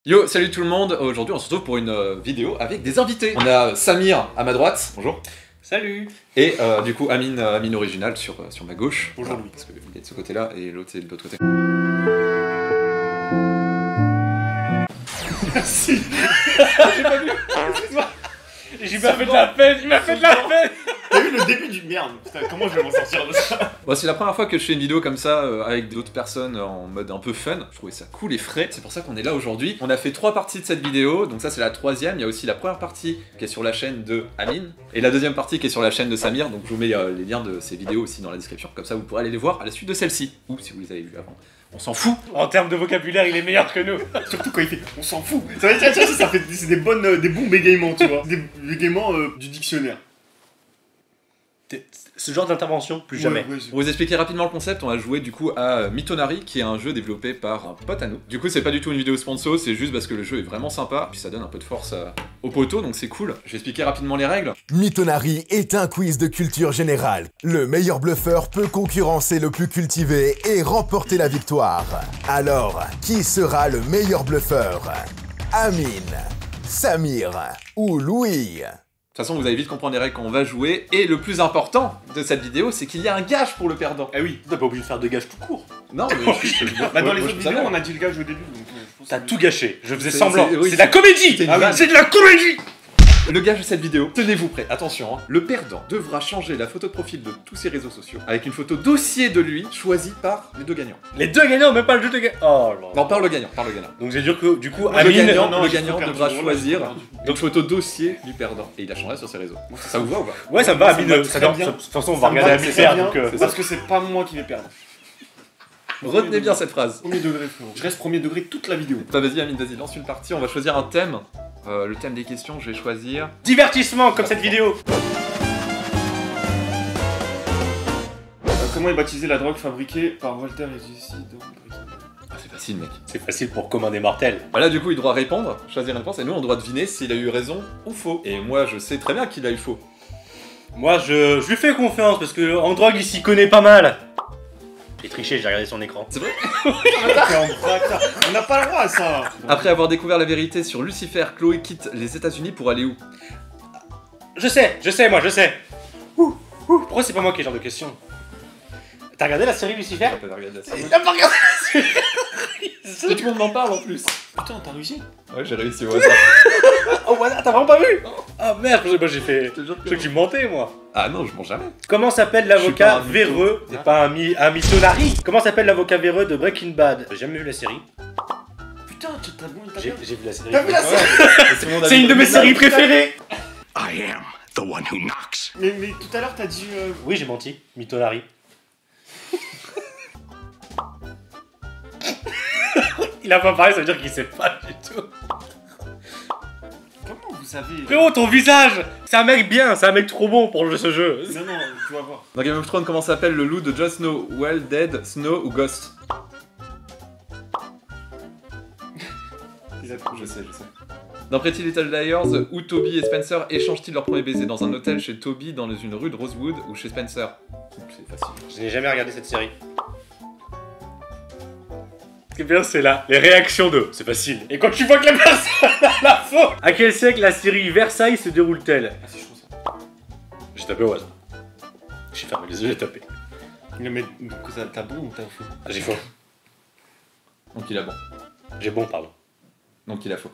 Yo, salut tout le monde. Aujourd'hui on se retrouve pour une vidéo avec des invités. On a Samir à ma droite, bonjour. Salut. Et du coup Amine Original sur ma gauche. Bonjour Louis. Parce qu'il est de ce côté là et l'autre c'est de l'autre côté. Merci. J'ai pas vu. Excuse-moi. J'ai pas fait de la peine, il m'a fait de la peine. T'as vu le début du merde. Putain, comment je vais m'en sortir de ça? Bon, c'est la première fois que je fais une vidéo comme ça avec d'autres personnes en mode un peu fun. Je trouvais ça cool et frais. C'est pour ça qu'on est là aujourd'hui. On a fait 3 parties de cette vidéo. Donc ça c'est la 3e. Il y a aussi la première partie qui est sur la chaîne de Amine. Et la 2e partie qui est sur la chaîne de Samir. Donc je vous mets les liens de ces vidéos aussi dans la description. Comme ça vous pourrez aller les voir à la suite de celle-ci. Ou si vous les avez vues avant. On s'en fout. En termes de vocabulaire, il est meilleur que nous. Surtout quand il fait on s'en fout. Ça fait c'est des bons bégaiements, tu vois. Des bégaiements du dictionnaire. Ce genre d'intervention, plus jamais. Pour vous expliquer rapidement le concept, on va jouer du coup à Mythonary, qui est un jeu développé par un pote à nous. Du coup, c'est pas du tout une vidéo sponsor, c'est juste parce que le jeu est vraiment sympa, puis ça donne un peu de force au poteau, donc c'est cool. Je vais expliquer rapidement les règles. Mythonary est un quiz de culture générale. Le meilleur bluffeur peut concurrencer le plus cultivé et remporter la victoire. Alors, qui sera le meilleur bluffeur? Amine, Samir ou Louis? De toute façon, vous allez vite comprendre les règles quand on va jouer, et le plus important de cette vidéo, c'est qu'il y a un gage pour le perdant. Ah oui, t'as pas oublié de faire de gage tout court. Non, mais bah dans les autres vidéos, on a dit le gage au début. T'as tout gâché, je faisais semblant. Oui, c'est de la comédie. C'est de la comédie. Le gage de cette vidéo, tenez-vous prêts, attention, hein. Le perdant devra changer la photo de profil de tous ses réseaux sociaux avec une photo dossier de lui choisie par les deux gagnants. Les deux gagnants, même pas le jeu de gagnants. Oh là. Non, par le gagnant, par le gagnant. Donc c'est dur que du coup, Amine, le gagnant devra choisir une photo dossier du perdant et il la changera sur ses réseaux. Ça vous va ou pas? Ouais, ça me va, Amine. De toute façon, on va regarder Amine faire. Parce que c'est pas moi qui vais perdre. Retenez bien cette phrase. Premier degré, frérot. Je reste premier degré toute la vidéo. Bah vas-y Amine, vas-y, lance une partie, on va choisir un thème. Le thème des questions, je vais choisir... Divertissement, comme cette vidéo. Comment est baptisée la drogue fabriquée par Walter Jesse dans Breaking Bad? Ah, c'est facile mec. C'est facile pour commun des mortels. Bah là du coup il doit répondre, choisir une réponse, et nous on doit deviner s'il a eu raison ou faux. Et moi je sais très bien qu'il a eu faux. Moi je lui fais confiance parce que en drogue il s'y connaît pas mal. J'ai triché, j'ai regardé son écran. C'est vrai? On n'a pas le droit à ça. Après avoir découvert la vérité sur Lucifer, Chloé quitte les États-Unis pour aller où? Je sais, moi je sais. Pourquoi c'est pas moi qui ai ce genre de questions? T'as regardé la série Lucifer? T'as pas regardé la série. T'as pas regardé la série? Tout le monde m'en parle en plus. Putain, t'as réussi? Ouais, j'ai réussi au hasard. Oh voilà, t'as vraiment pas vu? Ah merde, moi j'ai fait... Je crois que tu mentais moi. Ah non, je mens jamais. Comment s'appelle l'avocat véreux? C'est pas un mythonary. Comment s'appelle l'avocat véreux de Breaking Bad? J'ai jamais vu la série. Putain, t'as bon, J'ai vu la série. T'as vu la série? C'est une de mes séries préférées. I am the one who knocks. Mais tout à l'heure t'as dit... Oui, j'ai menti. Mythonary. Il a pas parlé, ça veut dire qu'il sait pas du tout. Comment vous savez? Frérot, ton visage! C'est un mec bien, c'est un mec trop bon pour ce jeu. Non, tu vas voir. Dans Game of Thrones, comment s'appelle le loup de Jon Snow? Well, Dead, Snow ou Ghost? Je sais. Dans Pretty Little Liars, où Toby et Spencer échangent-ils leur premier baiser? Dans un hôtel chez Toby, dans une rue de Rosewood ou chez Spencer? C'est facile. Je n'ai jamais regardé cette série. Ce qui est bien, c'est là, les réactions de c'est facile. Et quand tu vois que la personne a la faute. À quel siècle la série Versailles se déroule-t-elle? Ah, c'est chaud ça. J'ai tapé au hasard. J'ai fermé les yeux, j'ai tapé. Mais t'as bon ou t'as faux? Ah, j'ai faux. Donc il a bon. J'ai bon, pardon. Donc il a faux.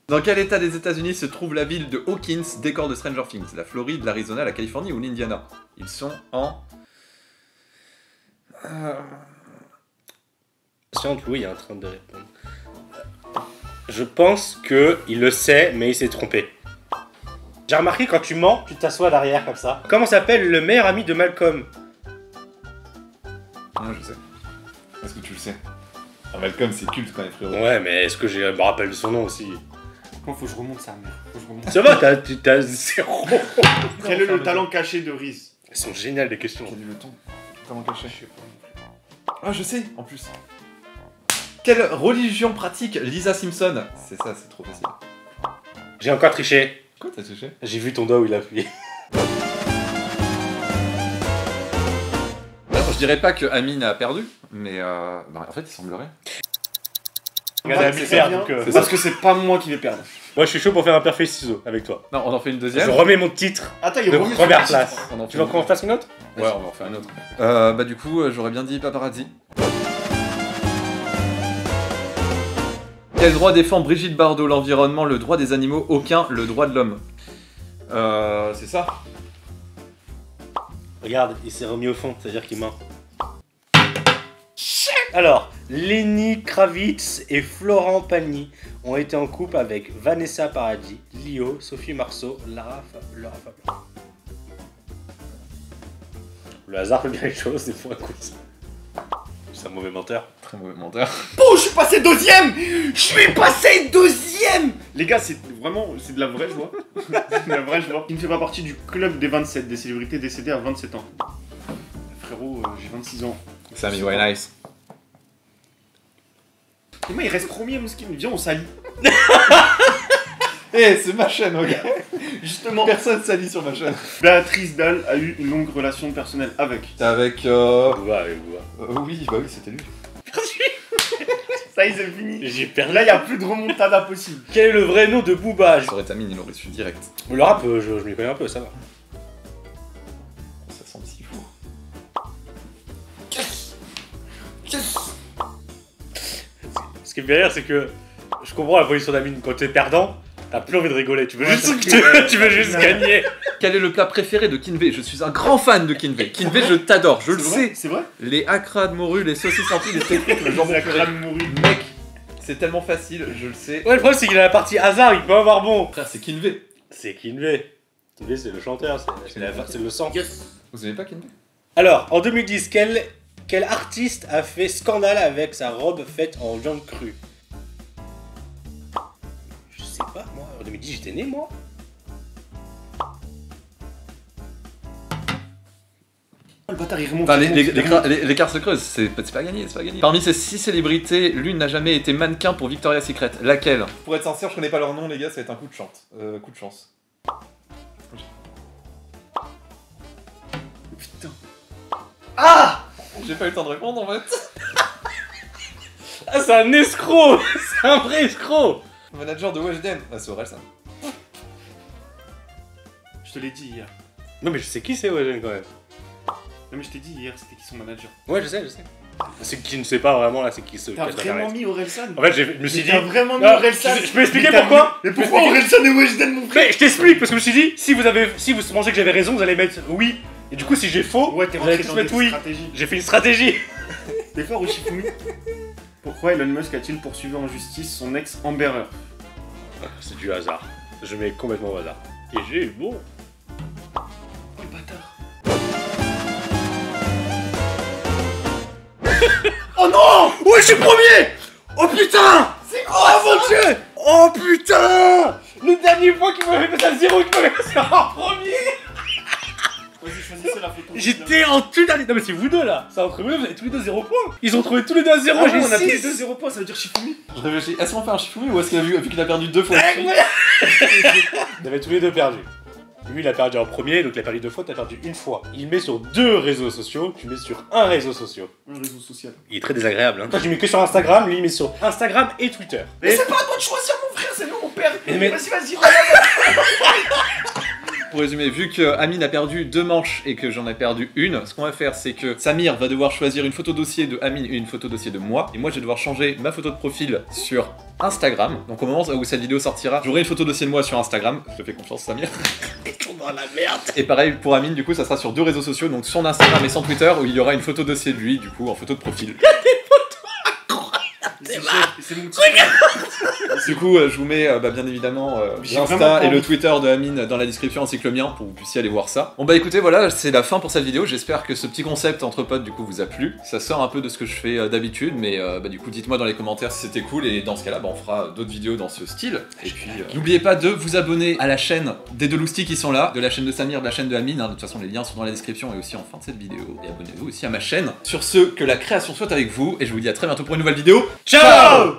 Dans quel état des États-Unis se trouve la ville de Hawkins, décor de Stranger Things? La Floride, l'Arizona, la Californie ou l'Indiana? Ils sont en... Louis est en train de répondre. Je pense que il le sait, mais il s'est trompé. J'ai remarqué quand tu mens, tu t'assois à l'arrière comme ça. Comment s'appelle le meilleur ami de Malcolm? Ah, je sais. Est-ce que tu le sais? Ah, Malcolm, c'est culte quand même, frérot. Ouais, mais est-ce que je me rappelle de son nom aussi? Moi, faut que je remonte ça, merde. Faut que je remonte. Ça va, t'as zéro. Quel est le talent caché de Reese? Elles sont géniales les questions. Quel est le ton? Talent caché? Je sais pas. Ah, je sais, en plus. Quelle religion pratique Lisa Simpson? C'est ça, c'est trop facile. J'ai encore triché. Quoi, t'as touché? J'ai vu ton doigt où il a appuyé. Alors, je dirais pas que Amine a perdu, mais en fait, il semblerait. Regardez, Amine perd, donc, Parce que c'est pas moi qui vais perdre. moi je suis chaud pour faire un perfect ciseau avec toi. Non, on en fait une Je deuxième. remets mon titre Attends, de première place. On en fait Tu veux une- qu'on en fasse une autre? Ouais, on va en faire une autre. Bah du coup, j'aurais bien dit paparazzi. Quel droit défend Brigitte Bardot? L'environnement, le droit des animaux, aucun, le droit de l'homme. C'est ça. Regarde, il s'est remis au fond, c'est-à-dire qu'il ment. Alors, Lenny Kravitz et Florent Pagny ont été en couple avec Vanessa Paradis, Lio, Sophie Marceau, Laura Fabian. Le hasard fait bien les choses, c'est pour un quiz. C'est un mauvais menteur. Très mauvais menteur. Oh, je suis passé deuxième. Je suis passé deuxième. Les gars, c'est vraiment, c'est de la vraie joie. C'est de la vraie joie. Il ne fait pas partie du club des 27, des célébrités décédées à 27 ans. Frérot, j'ai 26 ans. Sammy Winehouse. Et moi, il reste premier, Mouskin. Viens, on s'allie. Eh, c'est ma chaîne, ok. Justement, Personne s'allie sur ma chaîne. Béatrice Dalle a eu une longue relation personnelle avec. C'est avec. Ouais. Oui, bah oui, c'était lui. Ça y est, c'est fini. J'ai perdu. Là, il n'y a plus de remontada possible. Quel est le vrai nom de Booba? Ça aurait été Amine, il aurait su direct. Le rap, je m'y connais un peu, ça va. Ça semble si fou. Ce qui me fait rire, c'est que je comprends la position d'Amine. Quand t'es perdant, t'as plus envie de rigoler. Tu veux juste, tu veux juste gagner. Quel est le plat préféré de Kinvey? Je suis un grand fan de Kinvey. Kinvey, je t'adore, je le C'est vrai sais. C'est vrai. Les acras de morue, les saucisses en les steaks frites, le jambon La curry. crème morue. Mec, c'est tellement facile, je le sais. Ouais, le problème, c'est qu'il a la partie hasard, il peut avoir bon. Frère, c'est Kinvey. C'est Kinvey. Kinvey, c'est le chanteur, c'est le sang. Vous aimez pas Kinvey? Alors, en 2010, quel artiste a fait scandale avec sa robe faite en viande crue? Je sais pas, moi. En 2010, j'étais né, moi. Oh, le bâtard, il remonte. Enfin, il remonte. les cartes se creusent, c'est pas gagné, c'est pas gagné. Parmi ces 6 célébrités, l'une n'a jamais été mannequin pour Victoria's Secret. Laquelle? Pour être sincère, je connais pas leur nom, les gars, ça va être un coup de chance. Coup de chance. Putain. Ah! J'ai pas eu le temps de répondre en fait. Ah, c'est un escroc. C'est un vrai escroc. Manager de Weshden. Ah, c'est Orelsan. Je te l'ai dit hier. Non, mais je sais qui c'est, ouais, quand même. Non, mais je t'ai dit hier, c'était qui son manager. Ouais, je sais. C'est qui ne sait pas vraiment, là, c'est qui se T'as cache vraiment Internet. mis Orelsan? En fait, je me suis dit... T'as vraiment mis Non, Orelsan? je peux expliquer Mais t'as pourquoi? mis- Mais pourquoi Orelsan et Weshden, mon frère? Mais je t'explique, parce que je me suis dit, si vous pensez que j'avais raison, vous allez mettre oui. Et du coup, si j'ai faux, Ouais, t'es vous allez rentré tous dans mettre des oui. stratégies. J'ai fait une stratégie. T'es fort au Shifumi. Pourquoi Elon Musk a-t-il poursuivi en justice son ex Amber Heard? C'est du hasard. Je mets complètement au hasard. Et j'ai eu bon. Oh le bâtard. Oh non! Ouais, je suis premier. Oh putain. C'est quoi Oh mon dieu. Oh putain. Le dernier point qui m'avait fait à 0, qui m'avait fait en premier. Vas-y, choisissez la photo. J'étais en tout dernier. Non mais c'est vous deux là. C'est entre vous, vous avez tous les deux 0 points. Ils ont trouvé tous les deux à 0, Ah, j'ai on a tous les 6. deux 0 points, ça veut dire Shifumi. Je réfléchis, est-ce qu'on fait un Shifumi ou est-ce qu'il a vu qu'il a perdu 2 fois? Vous avez tous les deux perdu. Lui, il a perdu en premier, donc il a perdu 2 fois, t'as perdu une fois. Il met sur 2 réseaux sociaux, tu mets sur un réseau social. Un réseau social. Il est très désagréable, hein. Toi, tu mets que sur Instagram, lui, il met sur Instagram et Twitter. Mais c'est pas à toi de choisir, mon frère, c'est nous, mon père. Mais- Vas-y, Pour résumer, vu que Amine a perdu 2 manches et que j'en ai perdu une, ce qu'on va faire, c'est que Samir va devoir choisir une photo dossier de Amine et une photo dossier de moi. Et moi, je vais devoir changer ma photo de profil sur Instagram. Donc au moment où cette vidéo sortira, j'aurai une photo dossier de moi sur Instagram. Je te fais confiance, Samir. Dans la merde. Et pareil pour Amine, du coup, ça sera sur 2 réseaux sociaux, donc son Instagram et son Twitter, où il y aura une photo dossier de lui, du coup, en photo de profil. C'est mon Du coup, je vous mets bien évidemment J'ai vraiment l'Insta pas et le envie. Twitter de Amine dans la description ainsi que le mien pour que vous puissiez aller voir ça. Bon bah écoutez, voilà, c'est la fin pour cette vidéo. J'espère que ce petit concept entre potes du coup vous a plu. Ça sort un peu de ce que je fais d'habitude, mais du coup dites-moi dans les commentaires si c'était cool et dans ce cas-là, on fera d'autres vidéos dans ce style. Et puis n'oubliez pas de vous abonner à la chaîne des deux loustis qui sont là, de la chaîne de Samir, de la chaîne de Amine. De toute façon, les liens sont dans la description et aussi en fin de cette vidéo. Et abonnez-vous aussi à ma chaîne. Sur ce, que la création soit avec vous et je vous dis à très bientôt pour une nouvelle vidéo. Ciao.